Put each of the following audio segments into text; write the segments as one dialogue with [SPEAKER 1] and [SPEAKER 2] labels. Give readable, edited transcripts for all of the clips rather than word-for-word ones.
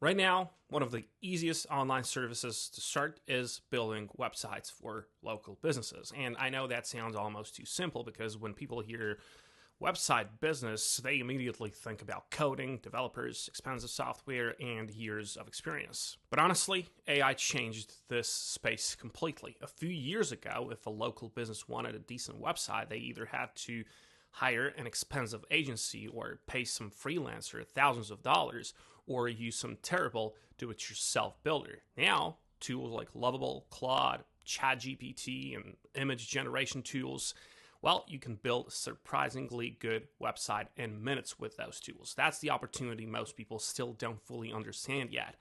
[SPEAKER 1] Right now, one of the easiest online services to start is building websites for local businesses. And I know that sounds almost too simple because when people hear website business, they immediately think about coding, developers, expensive software, and years of experience. But honestly, AI changed this space completely. A few years ago, if a local business wanted a decent website, they either had to hire an expensive agency or pay some freelancer thousands of dollars or use some terrible do-it-yourself builder. Now, tools like Lovable, Claude, ChatGPT, and image generation tools, well, you can build a surprisingly good website in minutes with those tools. That's the opportunity most people still don't fully understand yet.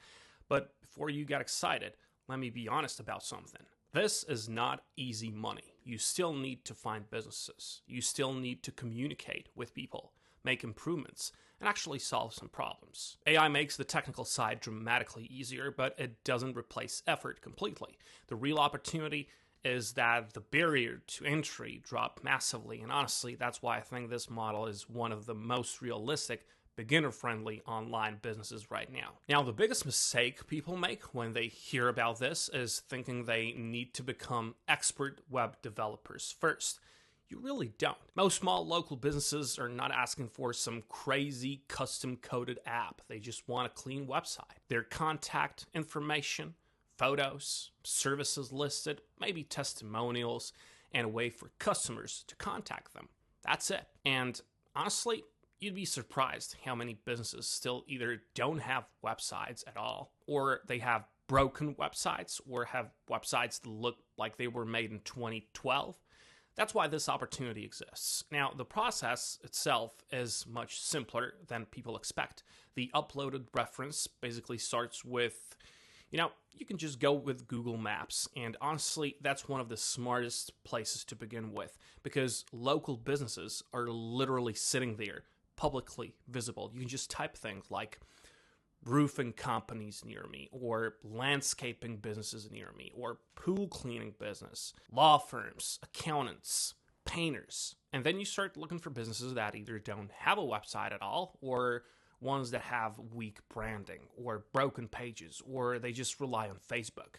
[SPEAKER 1] But before you get excited, let me be honest about something. This is not easy money. You still need to find businesses. You still need to communicate with people, make improvements, and actually solve some problems. AI makes the technical side dramatically easier, but it doesn't replace effort completely. The real opportunity is that the barrier to entry dropped massively, and honestly, that's why I think this model is one of the most realistic, beginner-friendly online businesses right now. Now, the biggest mistake people make when they hear about this is thinking they need to become expert web developers first. You really don't. Most small local businesses are not asking for some crazy custom-coded app. They just want a clean website. Their contact information, photos, services listed, maybe testimonials, and a way for customers to contact them. That's it. And honestly, you'd be surprised how many businesses still either don't have websites at all, or they have broken websites, or have websites that look like they were made in 2012. That's why this opportunity exists. Now, the process itself is much simpler than people expect. The uploaded reference basically starts with, you can just go with Google Maps. And honestly, that's one of the smartest places to begin with because local businesses are literally sitting there, publicly visible. You can just type things like roofing companies near me, or landscaping businesses near me, or pool cleaning business, law firms, accountants, painters. And then you start looking for businesses that either don't have a website at all, or ones that have weak branding, or broken pages, or they just rely on Facebook.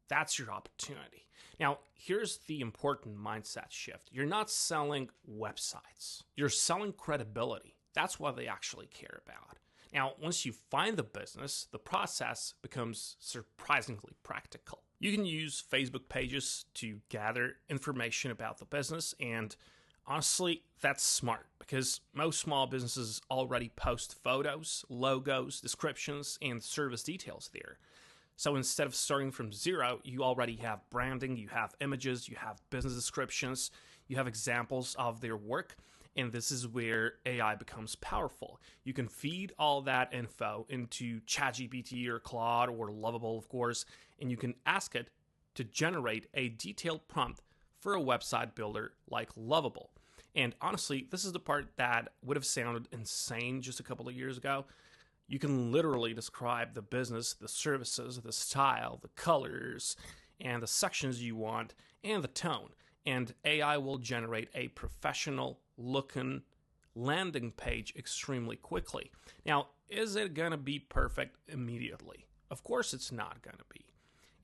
[SPEAKER 1] That's your opportunity. Now, here's the important mindset shift. You're not selling websites. You're selling credibility. That's what they actually care about. Now, once you find the business, the process becomes surprisingly practical. You can use Facebook pages to gather information about the business, and honestly, that's smart because most small businesses already post photos, logos, descriptions, and service details there. So instead of starting from zero, you already have branding, you have images, you have business descriptions, you have examples of their work. And this is where AI becomes powerful. You can feed all that info into ChatGPT or Claude or Lovable, of course, and you can ask it to generate a detailed prompt for a website builder like Lovable. And honestly, this is the part that would have sounded insane just a couple of years ago. You can literally describe the business, the services, the style, the colors, and the sections you want, and the tone. And AI will generate a professional looking landing page extremely quickly. Now, is it going to be perfect immediately? Of course it's not going to be.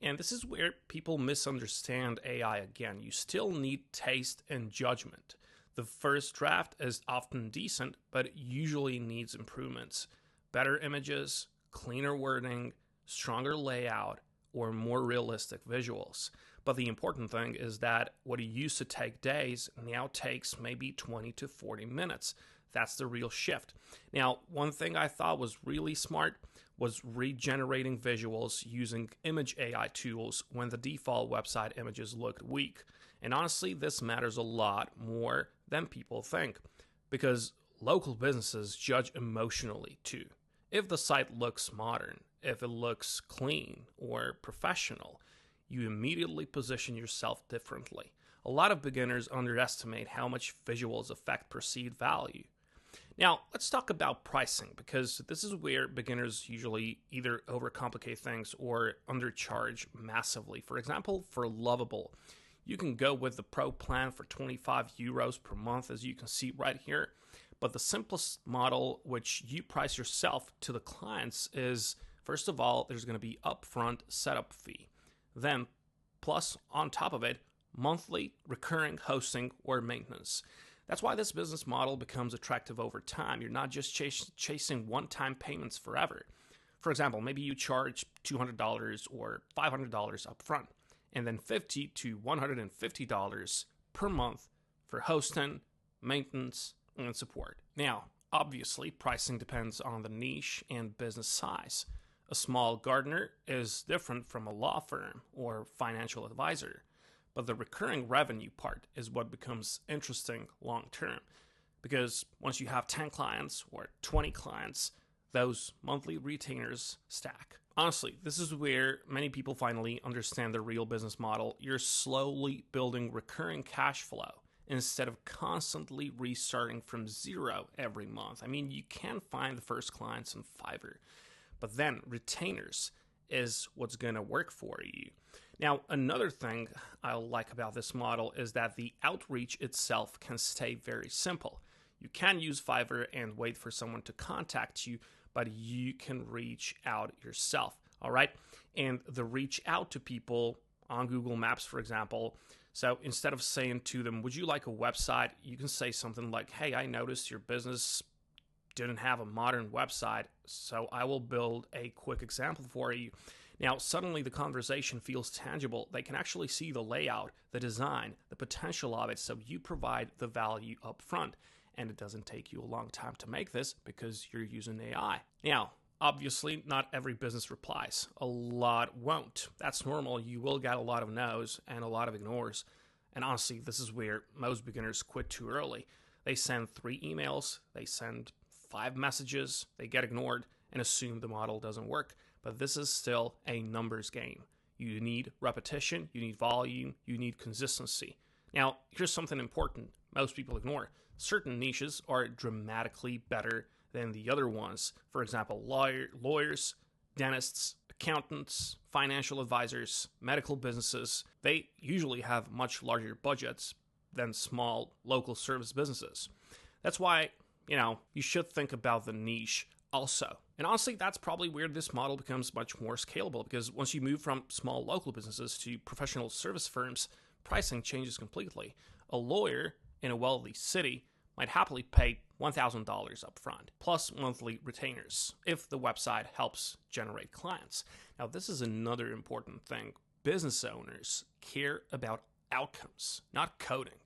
[SPEAKER 1] And this is where people misunderstand AI again. You still need taste and judgment. The first draft is often decent, but it usually needs improvements. Better images, cleaner wording, stronger layout, or more realistic visuals. But the important thing is that what used to take days now takes maybe 20 to 40 minutes. That's the real shift. Now, one thing I thought was really smart was regenerating visuals using image AI tools when the default website images looked weak. And honestly, this matters a lot more than people think because local businesses judge emotionally too. If the site looks modern, if it looks clean or professional, you immediately position yourself differently. A lot of beginners underestimate how much visuals affect perceived value. Now, let's talk about pricing because this is where beginners usually either overcomplicate things or undercharge massively. For example, for Lovable, you can go with the Pro plan for 25 euros per month, as you can see right here. But the simplest model, which you price yourself to the clients, is First of all, there's going to be upfront setup fee. Then, plus on top of it, monthly recurring hosting or maintenance. That's why this business model becomes attractive over time. You're not just chasing one-time payments forever. For example, maybe you charge $200 or $500 upfront, and then $50 to $150 per month for hosting, maintenance, and support. Now, obviously, pricing depends on the niche and business size. A small gardener is different from a law firm or financial advisor, but the recurring revenue part is what becomes interesting long term, because once you have 10 clients or 20 clients, those monthly retainers stack. Honestly, this is where many people finally understand the real business model. You're slowly building recurring cash flow instead of constantly restarting from zero every month. I mean, you can find the first clients in Fiverr, but then retainers is what's going to work for you. Now, another thing I like about this model is that the outreach itself can stay very simple. You can use Fiverr and wait for someone to contact you, but you can reach out yourself, all right? And the reach out to people on Google Maps, for example, so instead of saying to them, would you like a website? You can say something like, hey, I noticed your business didn't have a modern website, so I will build a quick example for you. Now, suddenly the conversation feels tangible. They can actually see the layout, the design, the potential of it, so you provide the value up front. And it doesn't take you a long time to make this because you're using AI. Now, obviously, not every business replies. A lot won't. That's normal. You will get a lot of no's and a lot of ignores. And honestly, this is where most beginners quit too early. They send 3 emails, they send 5 messages, they get ignored and assume the model doesn't work. But this is still a numbers game. You need repetition, you need volume, you need consistency. Now, here's something important most people ignore. Certain niches are dramatically better than the other ones. For example, lawyers, dentists, accountants, financial advisors, medical businesses, they usually have much larger budgets than small local service businesses. That's why, you should think about the niche also. And honestly, that's probably where this model becomes much more scalable, because once you move from small local businesses to professional service firms, pricing changes completely. A lawyer in a wealthy city might happily pay $1,000 up front, plus monthly retainers, if the website helps generate clients. Now, this is another important thing. Business owners care about outcomes, not coding.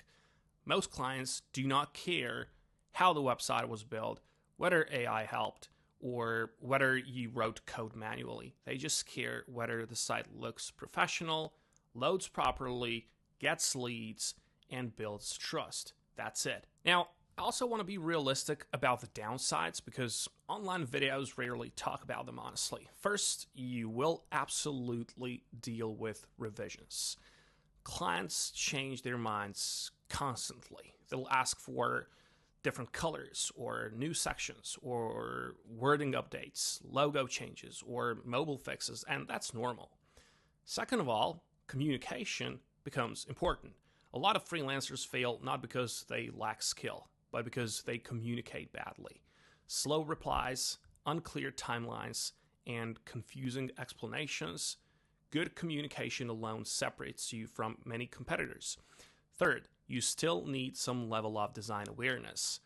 [SPEAKER 1] Most clients do not care how the website was built, whether AI helped, or whether you wrote code manually. They just care whether the site looks professional, loads properly, gets leads, and builds trust. That's it. Now, I also want to be realistic about the downsides, because online videos rarely talk about them honestly. First, you will absolutely deal with revisions. Clients change their minds constantly. They'll ask for different colors or new sections or wording updates, logo changes, or mobile fixes, and that's normal. Second of all, communication becomes important. A lot of freelancers fail not because they lack skill, but because they communicate badly. Slow replies, unclear timelines, and confusing explanations. Good communication alone separates you from many competitors. Third, you still need some level of design awareness.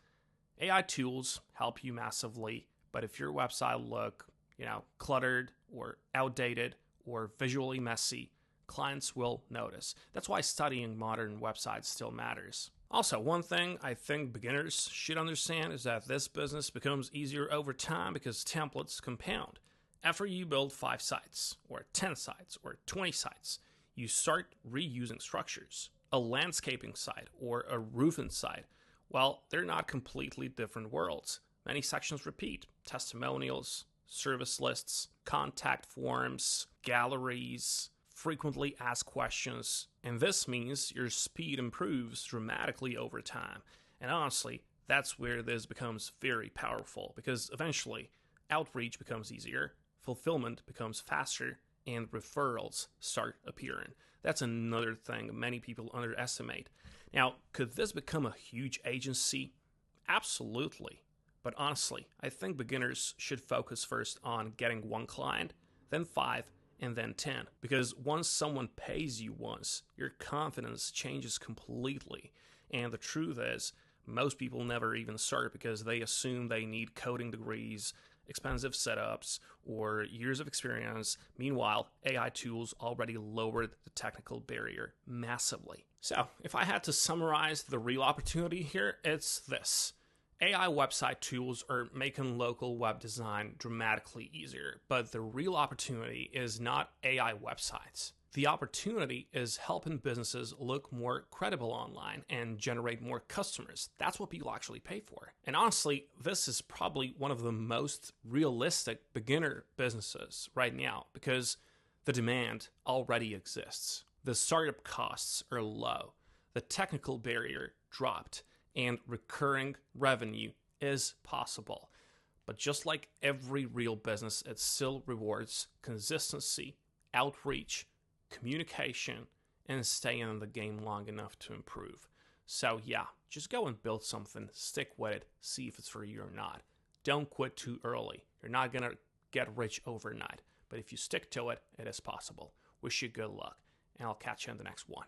[SPEAKER 1] AI tools help you massively, but if your website look, cluttered or outdated or visually messy, clients will notice. That's why studying modern websites still matters. Also, one thing I think beginners should understand is that this business becomes easier over time because templates compound. After you build 5 sites, or 10 sites, or 20 sites, you start reusing structures. A landscaping site or a roofing site, well, they're not completely different worlds. Many sections repeat: testimonials, service lists, contact forms, galleries, frequently asked questions, and this means your speed improves dramatically over time. And honestly, that's where this becomes very powerful, because eventually outreach becomes easier, fulfillment becomes faster, and referrals start appearing. That's another thing many people underestimate. Now, could this become a huge agency? Absolutely. But honestly, I think beginners should focus first on getting one client, then 5, and then 10. Because once someone pays you once, your confidence changes completely. And the truth is, most people never even start because they assume they need coding degrees, expensive setups, or years of experience. Meanwhile, AI tools already lowered the technical barrier massively. So, if I had to summarize the real opportunity here, it's this. AI website tools are making local web design dramatically easier, but the real opportunity is not AI websites. The opportunity is helping businesses look more credible online and generate more customers. That's what people actually pay for. And honestly, this is probably one of the most realistic beginner businesses right now because the demand already exists. The startup costs are low. The technical barrier dropped. And recurring revenue is possible. But just like every real business, it still rewards consistency, outreach, communication, and staying in the game long enough to improve. So yeah, just go and build something, stick with it, see if it's for you or not. Don't quit too early. You're not going to get rich overnight. But if you stick to it, it is possible. Wish you good luck, and I'll catch you in the next one.